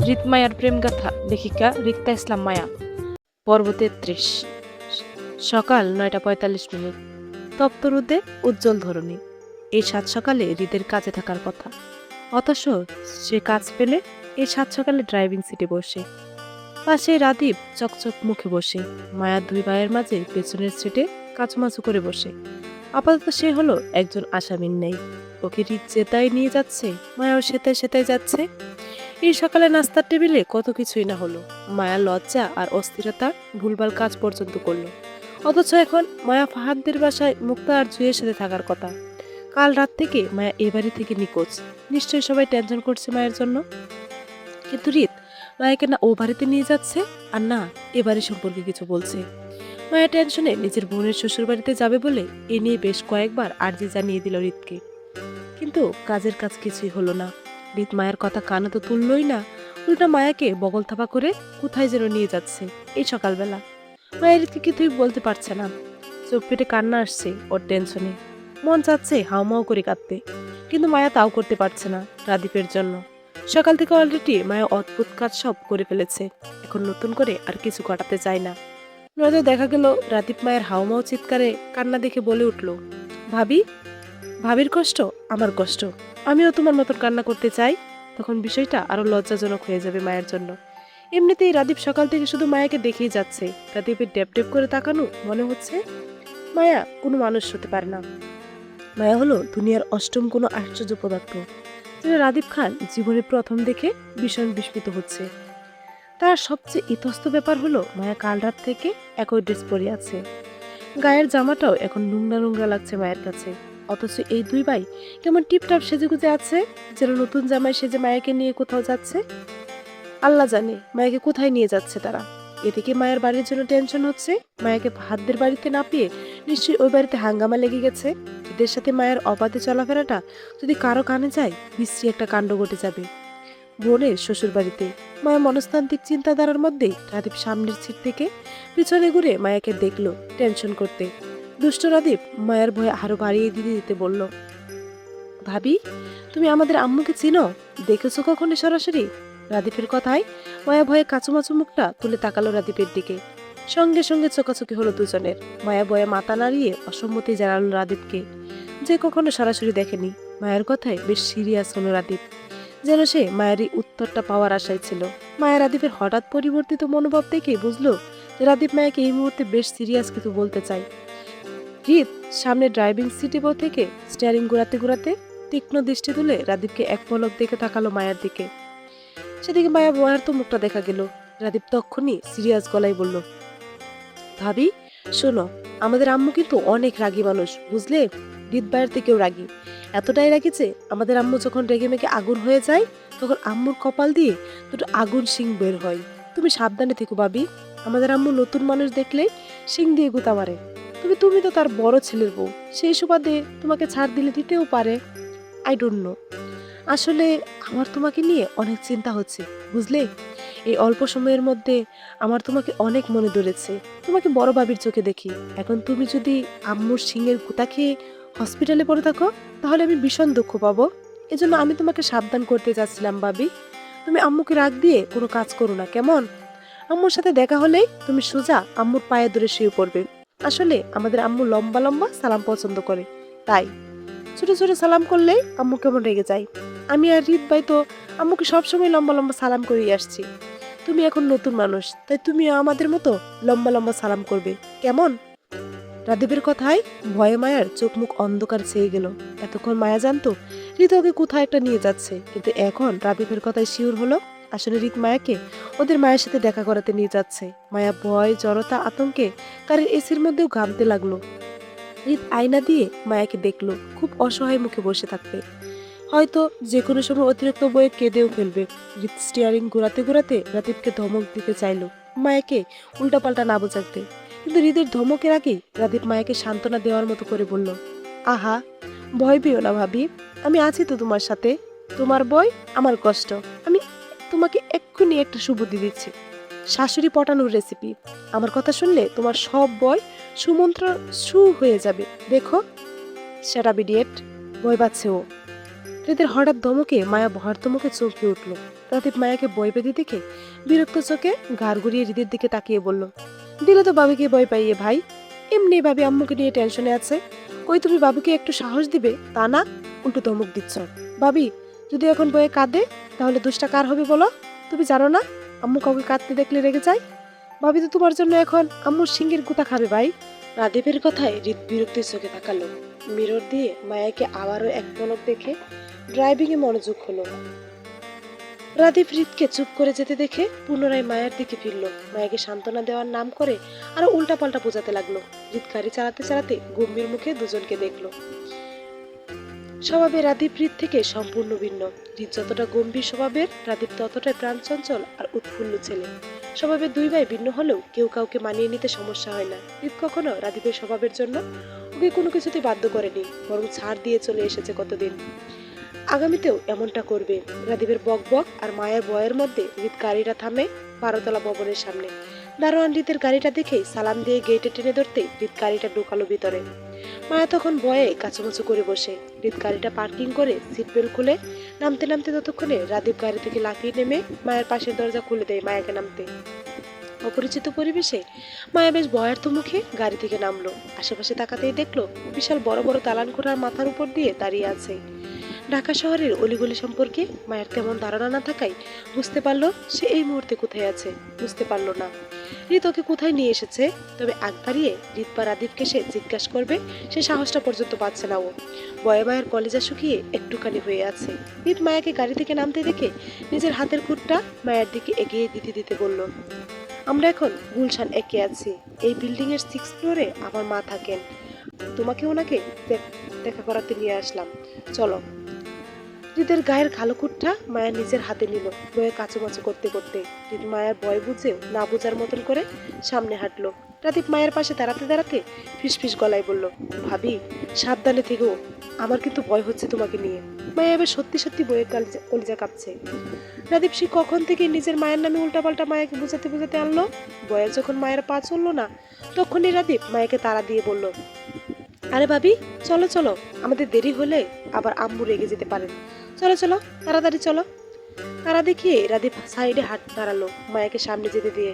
রিতমায়ার প্রেমগাথা লেখিকা রিক্তা ইসলাম মায়া। পর্ব ৩৩। সকাল ৯টা ৪৫। তপ্ত রোদে উজ্জ্বল ধরনী। এই সাত সকালে হৃদের কাজে থাকার কথা, অথচ সে কাজ পেলে এই সাত সকালে ড্রাইভিং সিটে বসে। পাশে রাদীপ চকচক মুখে বসে, মায়ার দুই ভাইয়ের মাঝে পেছনের সিটে কাচুমাচু করে বসে। আপাতত সে হলো একজন আসামির নেই। ওকে হৃদ যেতাই নিয়ে যাচ্ছে, মায়াও সেতায় সেতায় যাচ্ছে। এই সকালে নাস্তার টেবিলে কত কিছুই না হলো। মায়া লজ্জা আর অস্থিরতা ভুলভাল কাজ পর্যন্ত করলো। অথচ এখন মায়া ফাহাদদের বাসায় মুক্তা আর জুয়ের সাথে থাকার কথা। কাল রাত থেকে মায়া এ বাড়ি থেকে নিখোঁজ। নিশ্চয়ই সবাই টেনশন করছে মায়ের জন্য। কিন্তু রিত মায়াকে না ও বাড়িতে নিয়ে যাচ্ছে, আর না এ বাড়ি সম্পর্কে কিছু বলছে। মায়া টেনশনে নিজের বোনের শ্বশুর বাড়িতে যাবে বলে এ নিয়ে বেশ কয়েকবার আর্জি জানিয়ে দিল রিতকে। কিন্তু কাজের কাজ কিছুই হলো না। রিত মায়ের কথা কানে তো তুললই না, উল্টা মায়াকে বগল থাপা করে কোথায় যেন নিয়ে যাচ্ছে এই সকালবেলা। মায়ের রিতকে কিছুই বলতে পারছে না। চোখ পেটে কান্না আসছে ওর টেনশনে। মন চাচ্ছে হাউমাউ করে কাঁদতে, কিন্তু মায়া তাও করতে পারছে না রাদীপের জন্য। সকাল থেকে অলরেডি মায়া অদ্ভুত কাজ সব করে ফেলেছে, এখন নতুন করে আর কিছু ঘটাতে চায় না। নয়তো দেখা গেল রাদীপ মায়ের হাউমাউ চিৎকারে কান্না দেখে বলে উঠল, ভাবি, ভাবির কষ্ট আমার কষ্ট, আমিও তোমার মতন কান্না করতে চাই। তখন বিষয়টা আরো লজ্জাজনক হয়ে যাবে মায়ের জন্য। এমনিতেই রাদীপ সকাল থেকে শুধু মায়াকে দেখেই যাচ্ছে। রাদীপের ডেপ ডেপ করে তাকানো মনে হচ্ছে মায়া কোনো মানুষ হতে পারে না। মায়া হলো দুনিয়ার অষ্টম কোনো আশ্চর্য পদার্থ, যেটা রাদীপ খান জীবনে প্রথম দেখে ভীষণ বিস্মিত হচ্ছে। তার সবচেয়ে ইতস্ত ব্যাপার হলো মায়া কাল রাত থেকে একই ড্রেস পরে আছে। গায়ের জামাটাও এখন নোংরা নোংরা লাগছে মায়ের কাছে। অথচ এই দুই ভাই কেমন টিপটাপ সেজেগুজে আছে, যেন নতুন জামাই সেজে মায়াকে নিয়ে কোথাও যাচ্ছে। আল্লাহ জানে মায়াকে কোথায় নিয়ে যাচ্ছে তারা। এদিকে মায়ের বাড়ির জন্য টেনশন হচ্ছে। মায়াকে ফাহাদদের বাড়িতে না পেয়ে নিশ্চয়ই ওই বাড়িতে হাঙ্গামা লেগে গেছে। এদের সাথে মায়ের অবাধে চলাফেরাটা যদি কারো কানে যায়, বিশ্রী একটা কাণ্ড ঘটে যাবে। বোনের শ্বশুর বাড়িতে মায়া মনস্তান্ত্রিক চিন্তাধারার মধ্যেই রাদীপ সামনের সিট থেকে পিছনে ঘুরে মায়াকে দেখলো টেনশন করতে। দুষ্ট রাদীপ মায়ের ভয়ে আরো বাড়িয়ে দিতে দিতে বলল, ভাবি, তুমি আমাদের আম্মুকে চিনো? দেখেছো কখনো সরাসরি? রাদীপের কথায় মায়া ভয়ে কাচুমাচু মুখটা তুলে তাকালো রাদীপের দিকে। সঙ্গে সঙ্গে চোখাচোখি হলো দুজনের। মায়া ভয়ে মাথা নাড়িয়ে অসম্মতি জানালো রাদীপকে, যে কখনো সরাসরি দেখেনি। মায়ের কথায় বেশ সিরিয়াস হলো রাদীপ, যেন সে মায়েরই উত্তরটা পাওয়ার আশায় ছিল। মায়া রাদীপের হঠাৎ পরিবর্তিত মনোভাব দেখে বুঝলো যে রাদীপ মায়াকে এই মুহূর্তে বেশ সিরিয়াস কিছু বলতে চায়। রিত সামনে ড্রাইভিং সিটে থেকে স্টিয়ারিং ঘোরাতে ঘোরাতে তীক্ষ্ণ দৃষ্টি তুলে রাদীপকে এক পলক দেখে তাকালো মায়ের দিকে। সেদিকে মায়ের তো মুখটা দেখা গেল। রাদীপ তখনই সিরিয়াস গলায় বলল, ভাবি শোনো, আমাদের আম্মু কিন্তু অনেক রাগী মানুষ, বুঝলে? রিত বাইরের থেকেও রাগী। এতটাই রাগী যে আমাদের আম্মু যখন রেগে মেগে আগুন হয়ে যায়, তখন আম্মুর কপাল দিয়ে দুটো আগুন শিং বের হয়। তুমি সাবধানে থেকো ভাবি। আমাদের আম্মু নতুন মানুষ দেখলেই শিং দিয়ে গুতা মারে। তুমি তো তার বড় ছেলের বউ, সেই সুবাদে তোমাকে ছাড় দিলে দিতেও পারে। আই ডোন্ট নো, আসলে আমার তোমাকে নিয়ে অনেক চিন্তা হচ্ছে, বুঝলে? এই অল্প সময়ের মধ্যে আমার তোমাকে অনেক মনে ধরেছে। তোমাকে বড় ভাবির চোখে দেখি। এখন তুমি যদি আম্মুর শিঙের গুতা খেয়ে হসপিটালে পড়ে থাকো, তাহলে আমি ভীষণ দুঃখ পাবো। এজন্য আমি তোমাকে সাবধান করতে চাচ্ছিলাম ভাবি। তুমি আম্মুকে রাগ দিয়ে কোনো কাজ করো না, কেমন? আম্মুর সাথে দেখা হলেই তুমি সোজা আম্মুর পায়ে ধরে শুয়ে পড়বে। আসলে আমাদের আম্মু লম্বা লম্বা সালাম পছন্দ করে, তাই ছোট ছোট সালাম করলেই আম্মু কেমন রেগে যায়। আমি আর রিত ভাই তো আম্মুকে সবসময় লম্বা লম্বা সালাম করেই আসছি। তুমি এখন নতুন মানুষ, তাই তুমিও আমাদের মতো লম্বা লম্বা সালাম করবে, কেমন? রাদীপের কথায় ভয়ে মায়ার চোখ মুখ অন্ধকার ছেয়ে গেল। এতক্ষণ মায়া জানতো রিত ওকে কোথায় একটা নিয়ে যাচ্ছে, কিন্তু এখন রাদীপের কথায় শিওর হলো আসলে রিত মায়াকে ওদের মায়ের সাথে দেখা করাতে নিয়ে যাচ্ছে। মায়া ভয়, জড়তা, আতঙ্কে গাড়ির এসির মধ্যেও ঘামতে লাগলো। রিত আয়না দিয়ে মায়াকে দেখলো খুব অসহায় মুখে বসে থাকতে। হয়তো যে কোনো সময় অতিরিক্ত বয়ে কেঁদেও ফেলবে। রিত স্টিয়ারিং ঘোরাতে ঘোরাতে রাদীপকে ধমক দিতে চাইলো মায়াকে উল্টাপাল্টা না বোঝাতে, কিন্তু হৃদের ধমকের আগেই রাদীপ মায়াকে সান্ত্বনা দেওয়ার মতো করে বলল, আহা, ভয় পেও না ভাবি, আমি আছি তো তোমার সাথে। তোমার ভয় আমার কষ্ট। আমি তোমাকে এক্ষুনি একটা সুবুদ্ধি দিচ্ছি, শাশুড়ি পটানোর রেসিপি। আমার কথা শুনলে তোমার সব ভয় সুমন্ত্র হয়ে যাবে। দেখো। সেটা বিডিয়েট, ভয় পাচ্ছে ও। হৃদের হঠাৎ ধমকে মায়া ভয়ার্থমুখে চমকে উঠল। রাদীপ মায়াকে ভয় পেতে দেখে বিরক্ত চোখে ঘাড় ঘুরিয়ে হৃদের দিকে তাকিয়ে বলল, দিলে তো বাবিকে ভয় পাইয়ে ভাই। এমনি ভাবি আম্মুকে নিয়ে টেনশনে আছে। কই তুমি বাবুকে একটু সাহস দিবে তা না, উল্টো ধমক দিচ্ছ। ভাবি যদি এখন বয়ে কাঁদে তাহলে দোষটা কার হবে বলো? তুমি জানো না আম্মু কাউকে কাঁদতে দেখলে রেগে যায়। ভাবি তো তোমার জন্য এখন আম্মুর সিংহের গুতা খাবে ভাই। রাদীপের কথায় হৃদ বিরক্তির চোখে তাকালো। মিরর দিয়ে মায়াকে আবারও এক পলক দেখে ড্রাইভিং এ মনোযোগ হলো। রাদীপ হৃদকে চুপ করে যেতে দেখে পুনরায় মায়ের দিকে ফিরল। মায়াকে সান্ত্বনা দেওয়ার নাম করে আরো উল্টাপাল্টা বোঝাতে লাগলো। হৃদ গাড়ি চালাতে চালাতে গম্ভীর মুখে দুজনকে দেখলো। স্বভাবে রাদীপ হৃদ থেকে সম্পূর্ণ ভিন্ন। হৃদ যতটা গম্ভীর স্বভাবের, রাদীপ ততটাই প্রাণচঞ্চল আর উৎফুল্ল ছেলে। স্বভাবে দুই ভাই ভিন্ন হলেও কেউ কাউকে মানিয়ে নিতে সমস্যা হয় না। হৃদ কখনো রাদীপের স্বভাবের জন্য ওকে কোনো কিছুতে বাধ্য করেনি, বরং ছাড় দিয়ে চলে এসেছে কতদিন। আগামীতেও এমনটা করবে। রাদীপের বক বক আর মায়ের বয়ের মধ্যে হৃদ গাড়িটা থামে 12তলা ভবনের সামনে। দারোয়ান হৃদের গাড়িটা দেখেই সালাম দিয়ে গেটে টেনে ধরতে হৃদ গাড়িটা ঢোকালো ভিতরে। মায়া তখন ভয়ে কাচুমাচু করে বসে। হৃদ গাড়িটা পার্কিং করে সিট বেল্ট খুলে নামতে নামতে ততক্ষণে রাদীপ গাড়ি থেকে লাফিয়ে নেমে মায়ের পাশের দরজা খুলে দেয় মায়াকে নামতে। অপরিচিত পরিবেশে মায়া বেশ ভয়ার্থ মুখে গাড়ি থেকে নামলো। আশেপাশে তাকাতেই দেখলো বিশাল বড় বড় দালান কোঠার মাথার উপর দিয়ে দাঁড়িয়ে আছে। ঢাকা শহরের অলিগলি সম্পর্কে মায়ের তেমন ধারণা না থাকায় বুঝতে পারলো সে এই মুহূর্তে কোথায় আছে। বুঝতে পারলো না হৃদ ওকে কোথায় নিয়ে এসেছে, তবে আগ বাড়িয়ে হৃদ বা রাদীপকে সে জিজ্ঞাসা করবে সে সাহসটা পর্যন্ত পাচ্ছে না। ও ভয়ে মায়ের কলেজা শুকিয়ে একটুখানি হয়ে আছে। হৃদ মায়াকে গাড়ি থেকে নামতে দেখে নিজের হাতের খুঁটটা মায়ের দিকে এগিয়ে দিতে দিতে বলল, আমরা এখন গুলশান একে আছি। এই বিল্ডিং এর 6th ফ্লোরে আমার মা থাকেন। তোমাকে ওনাকে দেখা করাতে নিয়ে আসলাম, চলো। হৃদের গায়ের কালো কুটটা মায়া নিজের হাতে নিল, বয়ে কাচুমাচু করতে করতে। হৃদ মায়ের ভয় বুঝেও না বোঝার মতন করে সামনে হাঁটলো। রাদীপ মায়ের পাশে দাঁড়াতে দাঁড়াতে ফিসফিস গলায় বলল, ভাবি সাবধানে থেকো, আমার কিন্তু ভয় হচ্ছে তোমাকে নিয়ে। মায়া এবার সত্যি সত্যি বয়ে কলিজা কাঁপছে। রাদীপ সে কখন থেকে নিজের মায়ের নামে উল্টাপাল্টা মায়াকে বোঝাতে বোঝাতে আনলো। বয়ে যখন মায়ের পা চললো না, তখনই রাদীপ মায়াকে তাড়া দিয়ে বলল, আরে ভাবি চলো চলো, আমাদের দেরি হলে আবার আম্মু রেগে যেতে পারেন। চলো চলো তাড়াতাড়ি চলো। তারা দেখিয়ে রাদীপ সাইডে হাত দাঁড়ালো মায়াকে সামনে যেতে দিয়ে।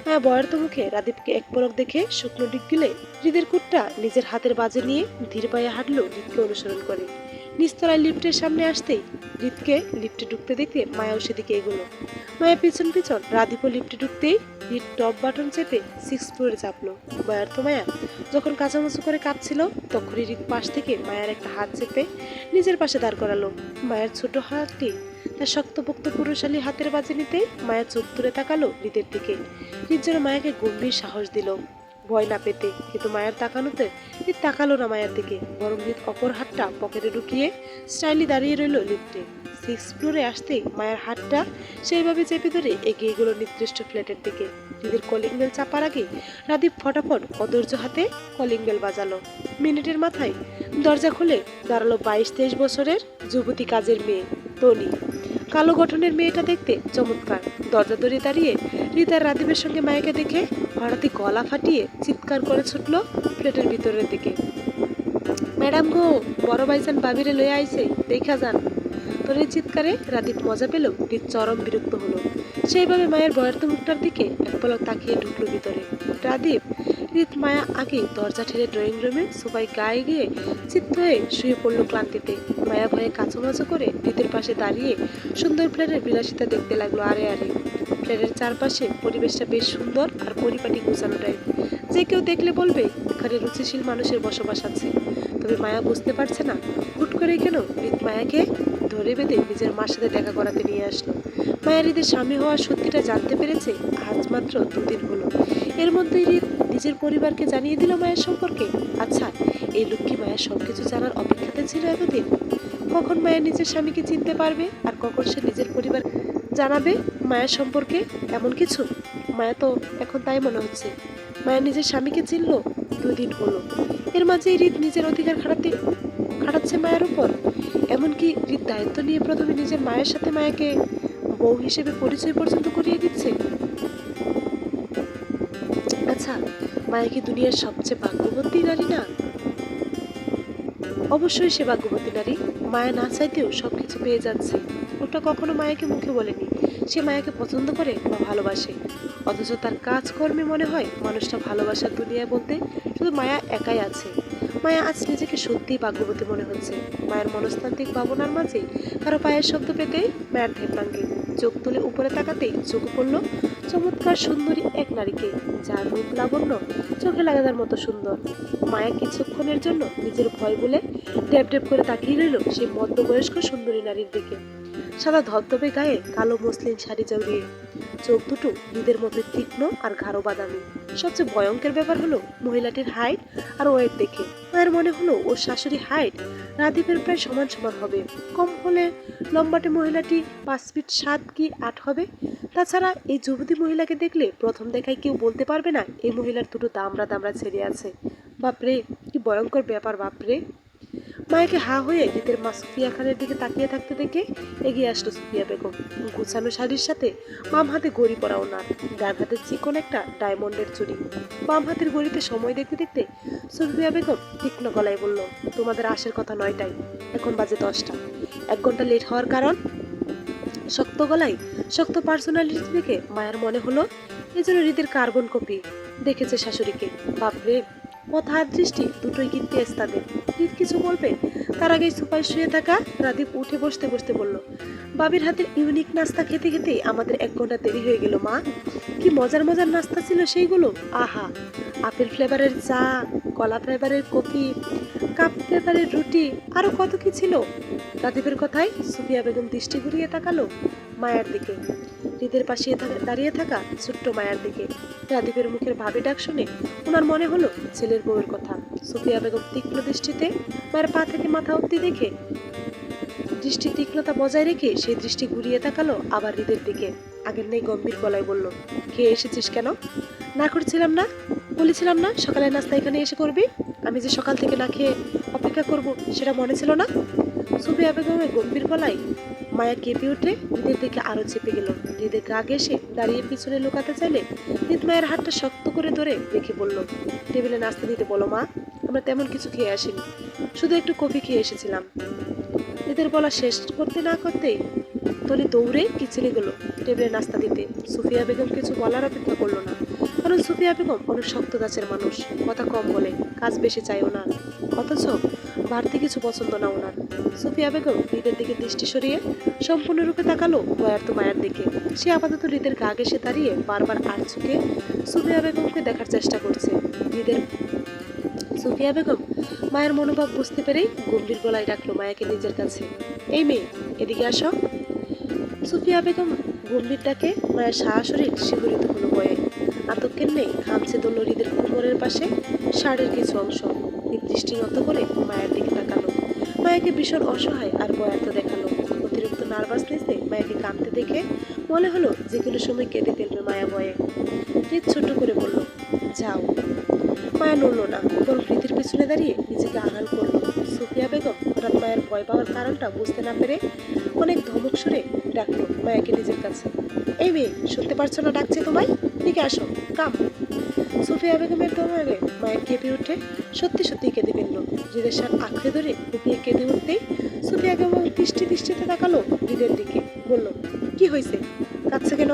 মায়া বয়ার্ত মুখে রাদীপকে এক পলক দেখে শুকনো ডিগ গিলে হৃদের কুটটা নিজের হাতের বাজে নিয়ে ধীর পায়ে হাঁটলো হৃদকে অনুসরণ করে। নিচতলায় লিফটের সামনে আসতেই হৃদকে লিফটে ঢুকতে দেখে মায়াও সেদিকে এগোলো। মায়া পিছন পিছন রাদীপও লিফটে ঢুকতেই হৃদ টপ বাটন চেপে 6th ফ্লোরে চাপলো। বয়ার্ত মায়া যখন কাঁচামাচু করে কাঁপছিল, তখনই হৃদ পাশ থেকে মায়ের একটা হাত চেপে নিজের পাশে দাঁড় করালো। মায়ের ছোট হাতটি তার শক্তপোক্ত পুরুষালী হাতের বাজে নিতে মায়া চোখ তুলে তাকালো হৃদের দিকে। হৃদ যেন মায়াকে গম্ভীর সাহস দিল ভয় না পেতে, কিন্তু মায়ের তাকানোতে হৃদ তাকালো না মায়ের দিকে, বরং হৃদ অপর হাতটা পকেটে ঢুকিয়ে স্টাইলি দাঁড়িয়ে রইল লিফটে। 6th ফ্লোরে আসতেই মায়ের হাতটা সেইভাবে চেপে ধরে এগিয়ে গেল নির্দিষ্ট ফ্ল্যাটের দিকে। হৃদের কলিং বেল চাপার আগে রাদীপ ফটাফট অধৈর্য হাতে কলিং বেল বাজালো। মিনিটের মাথায় দরজা খুলে দাঁড়ালো 22-23 বছরের যুবতী কাজের মেয়ে টনি। কালো গঠনের মেয়েটা দেখতে চমৎকার। দরজা ধরে দাঁড়িয়ে হৃদ আর রাদীপের সঙ্গে মায়াকে দেখে হঠাৎই গলা ফাটিয়ে চিৎকার করে ছুটল ফ্ল্যাটের ভিতরের দিকে, ম্যাডাম গো, বড় ভাইজান বাবিরে লয়ে আইছে, দেখা যান। টনির চিৎকারে রাদীপ মজা পেল, হৃদ চরম বিরক্ত হলো। সেইভাবে মায়ের বয়ার্ত মুখটার দিকে এক পলক তাকিয়ে ঢুকলো ভিতরে। রাদীপ হৃদ মায়া আগে দরজা ঠেলে ড্রয়িং রুমে সোফায় গায়ে গিয়ে চিত্ত হয়ে শুয়ে পড়লো ক্লান্তিতে। মায়া ভয়ে কাচুমাচু করে হৃদের পাশে দাঁড়িয়ে সুন্দর ফ্ল্যাটের বিলাসিতা দেখতে লাগলো। আরে আরে, ফ্ল্যাটের চারপাশে পরিবেশটা বেশ সুন্দর আর পরিপাটি গোছানো টাইপ। যে কেউ দেখলে বলবে এখানে রুচিশীল মানুষের বসবাস আছে। তবে মায়া বুঝতে পারছে না হুট করে কেন হৃদ মায়াকে ধরে বেঁধে নিজের মার সাথে দেখা করাতে নিয়ে আসলো। মায়া হৃদের স্বামী হওয়ার সত্যিটা জানতে পেরেছে আজ মাত্র 2 দিন হলো। এর মধ্যেই হৃদ নিজের পরিবারকে জানিয়ে দিল মায়ের সম্পর্কে। আচ্ছা, এই লোক কি মায়ের সবকিছু জানার অপেক্ষাতে ছিল এতদিন? কখন মায়া নিজের স্বামীকে চিনতে পারবে আর কখন সে নিজের পরিবার জানাবে মায়ের সম্পর্কে এমন কিছু? মায়া তো এখন তাই মনে হচ্ছে। মায়া নিজের স্বামীকে চিনল 2 দিন হলো। এর মাঝে হৃদ নিজের অধিকার খাটাচ্ছে মায়ের উপর। এমনকি হৃদ দায়িত্ব নিয়ে প্রথমে নিজের মায়ের সাথে মায়াকে বউ হিসেবে পরিচয় পর্যন্ত করিয়ে দিচ্ছে। আচ্ছা, মায়া কি দুনিয়ার সবচেয়ে ভাগ্যবতী নারী না? অবশ্যই সে ভাগ্যবতী নারী, মায়া না চাইতেও সবকিছু পেয়ে যাচ্ছে। ওটা কখনো মায়াকে মুখে বলেনি সে মায়াকে পছন্দ করে বা ভালোবাসে, অথচ তার কাজকর্মে মনে হয় মানুষটা ভালোবাসার দুনিয়ায় বলতে শুধু মায়া একাই আছে। মায়া আজ নিজেকে সত্যিই ভাগ্যবতী মনে হচ্ছে। মায়ের মনস্তান্ত্রিক ভাবনার মাঝে কারো পায়ের শব্দ পেতেই মায়ের ধ্যান ভাঙে। চোখ তুলে উপরে তাকাতেই চোখে পড়ল চমৎকার সুন্দরী এক নারীকে, যার রূপ লাবণ্য চোখে লাগানোর মতো সুন্দর। মায়া কিছুক্ষণের জন্য নিজের ভয় বলে ড্যাব ড্যাব করে তাকিয়ে রইল সেই মধ্যবয়স্ক সুন্দরী নারীর দিকে। সাদা ধবধবে গায়ে কালো মসলিন শাড়ি জড়িয়ে, চোখ দুটো হৃদের মতো তীক্ষ্ণ আর গাঢ় বাদামি। সবচেয়ে ভয়ঙ্কর ব্যাপার হলো মহিলাটির হাইট আর ওয়েট দেখে মায়ের মনে হলো ওর শাশুড়ি হাইট রাদীপের প্রায় সমান সমান হবে। কম হলে লম্বাটে মহিলাটি 5 ফিট 7 কি 8 হবে। তাছাড়া এই যুবতী মহিলাকে দেখলে প্রথম দেখায় কেউ বলতে পারবে না এই মহিলার দুটো দামড়া দামড়া ছেড়ে আছে। বাপরে, কি ভয়ঙ্কর ব্যাপার বাপরে। মায়াকে হা হয়ে হৃদের মা সুফিয়া খানের দিকে তাকিয়ে থাকতে দেখে এগিয়ে আসলো সুফিয়া বেগম। গুছানো শাড়ির সাথে বাম হাতে ঘড়ি পরা ওনার, ডান হাতে চিকন একটা ডায়মন্ডের চুড়ি। বাম হাতের ঘড়িতে সময় দেখতে দেখতে সুফিয়া বেগম তীক্ষ্ণ গলায় বলল, তোমাদের আসার কথা 9টায়, এখন বাজে 10টা। 1 ঘন্টা লেট হওয়ার কারণ? শক্ত গলায় শক্ত পার্সোনালিটি দেখে মায়ের মনে হলো এজন্য হৃদের কার্বন কপি দেখেছে শাশুড়িকে। বাপরে, কথা আর দৃষ্টি দুটোই কিন্তু তেজ তাদের। হৃদ কিছু বলবে তার আগেই সোফায় শুয়ে থাকা রাদীপ উঠে বসতে বসতে বলল, বাবির হাতের ইউনিক নাস্তা খেতে খেতে আমাদের 1 ঘন্টা দেরি হয়ে গেল মা। কি মজার মজার নাস্তা ছিল সেইগুলো, আহা! আপেল ফ্লেভারের চা, কলা ফ্লেভারের কফি, কাপ ফ্লেভারের রুটি, আরো কত কি ছিল। রাদীপের কথায় সুফিয়া বেগম দৃষ্টি ঘুরিয়ে তাকালো মায়ের দিকে, হৃদের পাশে দাঁড়িয়ে থাকা ছোট্ট মায়ের দিকে। রাদীপের মুখের ভাবে ডাক শুনে ওনার মনে হলো ছেলের বউয়ের কথা। সুফিয়া বেগম তীক্ষ্ণ দৃষ্টিতে মায়ের পা থেকে মাথা অব্দি দেখে দৃষ্টি তীক্ষ্ণতা বজায় রেখে সেই দৃষ্টি ঘুরিয়ে তাকালো আবার হৃদের দিকে। আগের নেই গম্ভীর গলায় বলল, খেয়ে এসেছিস কেন? না করছিলাম না, বলেছিলাম না সকালের নাস্তা এখানে এসে করবি। আমি যে সকাল থেকে না খেয়ে অপেক্ষা করব সেটা মনে ছিল না? সুফিয়া বেগমের গম্ভীর গলায় মায়া কেঁপে উঠে হৃদের দিকে আরো চেপে গেল। হৃদের গা ঘেঁষে দাঁড়িয়ে পিছনে লুকাতে চাইলে হৃদ মায়ের হাতটা শক্ত করে ধরে রেখে বলল, টেবিলে নাস্তা দিতে বলো মা, আমরা তেমন কিছু খেয়ে আসিনি, শুধু একটু কফি খেয়ে এসেছিলাম। হৃদের বলা শেষ করতে না করতেই তলি দৌড়ে কিচেনে গেল টেবিলে নাস্তা দিতে। সুফিয়া বেগম কিছু বলার অপেক্ষা করলো না, কারণ সুফিয়া বেগম অনেক শক্ত গাছের মানুষ, কথা কম বলে, কাজ বেশি চায় ওনার, অথচ বাড়তি কিছু পছন্দ না ওনার। সুফিয়া বেগম হৃদের দিকে দৃষ্টি সরিয়ে সম্পূর্ণরূপে তাকালো বয়ার্ত মায়ের দিকে। সে আপাতত হৃদের গা ঘেঁষে দাঁড়িয়ে বারবার আর চোখে সুফিয়া বেগমকে দেখার চেষ্টা করছে। হৃদের সুফিয়া বেগম মায়ের মনোভাব বুঝতে পেরেই গম্ভীর গলায় ডাকলো মায়াকে নিজের কাছে, এই মেয়ে এদিকে আসো। সুফিয়া বেগম গম্ভীর ডাকে মায়ের সারা শরীর শিহরিত হলো বয়ে। আতঙ্কের নেই ঘামছে দোল হৃদের কোমরের পাশে শাড়ির কিছু অংশ। দৃষ্টি নত করে মায়ের দিকে তাকালো। মায়াকে ভীষণ অসহায় আর বয়ার্ত দেখালো। অতিরিক্ত নার্ভাসনেসে মায়াকে কাঁদতে দেখে মনে হলো যে কোনো সময় কেঁদে ফেলবে মায়া বয়ে। হৃদ ছোট করে বলল, যাও। মায়া নড়ল না, বরং হৃদের পিছনে দাঁড়িয়ে নিজেকে আড়াল করলো। সুফিয়া বেগম হঠাৎ মায়ের ভয় পাওয়ার কারণটা বুঝতে না পেরে অনেক ধমক সুরে ডাকলো মায়াকে নিজের কাছে, এই মেয়ে শুনতে পারছো না ডাকছে তোমায়, দিকে আসো, কাম। সুফিয়া বেগমের দৌড়ে মায়ের কেঁপে উঠে সত্যি সত্যি কেঁদে ফেলল। হৃদের সাথে আঁকড়ে ধরে কুপিয়ে কেঁদে উঠতেই সুফিয়া বেগম দৃষ্টিতে তাকালো হৃদের দিকে, বলল, কি হয়েছে, কাঁদছে কেন?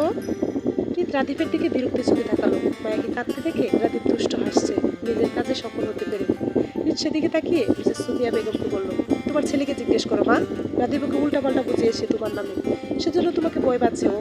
হৃদ রাদীপের দিকে বিরক্তি চোখে তাকালো। মায়াকে কাঁদতে দেখে রাদীপ দুষ্ট হাসছে নিজের কাজে সফল হতে পেরে। হৃদ সেদিকে তাকিয়ে মিসেস সুফিয়া বেগমকে বলল, তোমার ছেলেকে জিজ্ঞেস করো মা, রাদীপ ওকে উল্টাপাল্টা বুঝিয়েছে তোমার নামে, সেজন্য তোমাকে ভয় পাচ্ছে ও।